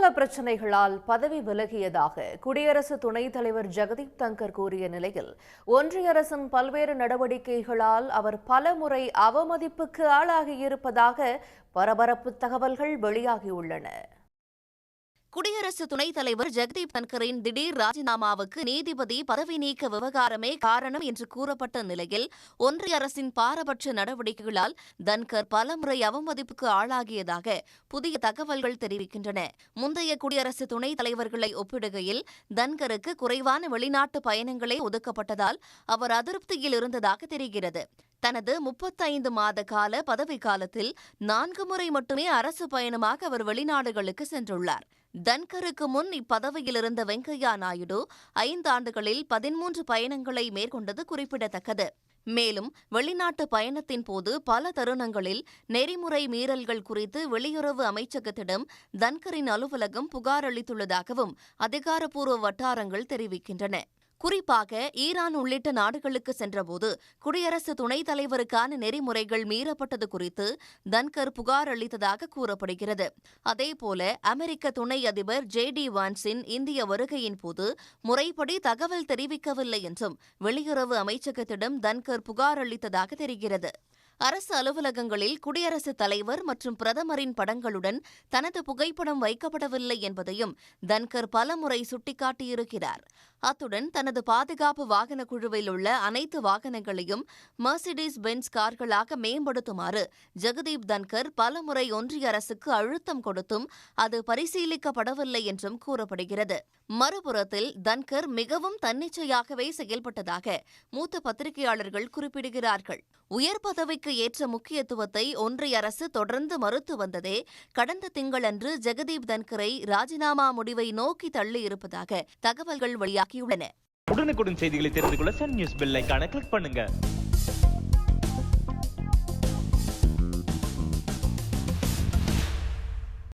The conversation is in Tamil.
உடல்நல பிரச்சினைகளால் பதவி விலகியதாக குடியரசு துணைத் தலைவர் ஜெகதீப் தங்கர் கூறிய நிலையில் ஒன்றிய அரசின் பல்வேறு நடவடிக்கைகளால் அவர் பலமுறை அவமதிப்புக்கு ஆளாகியிருப்பதாக பரபரப்பு தகவல்கள் வெளியாகியுள்ளன. குடியரசு துணைத் தலைவர் ஜெகதீப் தன்கரின் திடீர் ராஜினாமாவுக்கு நீதிபதி பதவி நீக்க விவகாரமே காரணம் என்று கூறப்பட்ட நிலையில் ஒன்றிய அரசின் பாரபட்ச நடவடிக்கைகளால் தன்கர் பலமுறை அவமதிப்புக்கு ஆளாகியதாக புதிய தகவல்கள் தெரிவிக்கின்றன. முந்தைய குடியரசு துணைத் தலைவர்களை ஒப்பிடுகையில் தன்கருக்கு குறைவான வெளிநாட்டு பயணங்களே ஒதுக்கப்பட்டதால் அவர் அதிருப்தியில் இருந்ததாக தெரிகிறது. தனது 35 மாத கால பதவிக்காலத்தில் 4 முறை மட்டுமே அரசு பயணமாக அவர் வெளிநாடுகளுக்கு சென்றுள்ளார். தன்கருக்கு முன் இப்பதவியில் இருந்த வெங்கையா நாயுடு 5 ஆண்டுகளில் 13 பயணங்களை மேற்கொண்டது குறிப்பிடத்தக்கது. மேலும் வெளிநாட்டு பயணத்தின் போது பல தருணங்களில் நெறிமுறை மீறல்கள் குறித்து வெளியுறவு அமைச்சகத்திடம் தன்கரின் அலுவலகம் புகார் அளித்துள்ளதாகவும் அதிகாரப்பூர்வ வட்டாரங்கள் தெரிவிக்கின்றன. குறிப்பாக ஈரான் உள்ளிட்ட நாடுகளுக்கு சென்றபோது குடியரசு துணைத் தலைவருக்கான நெறிமுறைகள் மீறப்பட்டது குறித்து தன்கர் புகார் அளித்ததாக கூறப்படுகிறது. அதேபோல அமெரிக்க துணை அதிபர் JD வான்ஸின் இந்திய வருகையின் போது முறைப்படி தகவல் தெரிவிக்கவில்லை என்றும் வெளியுறவு அமைச்சகத்திடம் தன்கர் புகார் அளித்ததாக தெரிகிறது. அரசு அலுவலகங்களில் குடியரசுத் தலைவர் மற்றும் பிரதமரின் படங்களுடன் தனது புகைப்படம் வைக்கப்படவில்லை என்பதையும் தன்கர் பலமுறை சுட்டிக்காட்டியிருக்கிறார். அத்துடன் தனது பாதுகாப்பு வாகன குழுவில் உள்ள அனைத்து வாகனங்களையும் மெர்சிடிஸ் பென்ஸ் கார்களாக மேம்படுத்துமாறு ஜெகதீப் தன்கர் பலமுறை ஒன்றிய அரசுக்கு அழுத்தம் கொடுத்தும் அது பரிசீலிக்கப்படவில்லை என்றும் கூறப்படுகிறது. மறுபுறத்தில் தன்கர் மிகவும் தன்னிச்சையாகவே செயல்பட்டதாக மூத்த பத்திரிகையாளர்கள் குறிப்பிடுகிறார்கள். உயர் பதவிக்கு ஏற்ற முக்கியத்துவத்தை ஒன்றிய அரசு தொடர்ந்து மறுத்து வந்ததே கடந்த திங்களன்று ஜெகதீப் தன்கரை ராஜினாமா முடிவை நோக்கி தள்ளியிருப்பதாக தகவல்கள் வெளியாகியுள்ளன. உடனுக்குடன் செய்திகளை தெரிந்து கொள்ள சன் நியூஸ் பெல் ஐகானை கிளிக் பண்ணுங்க.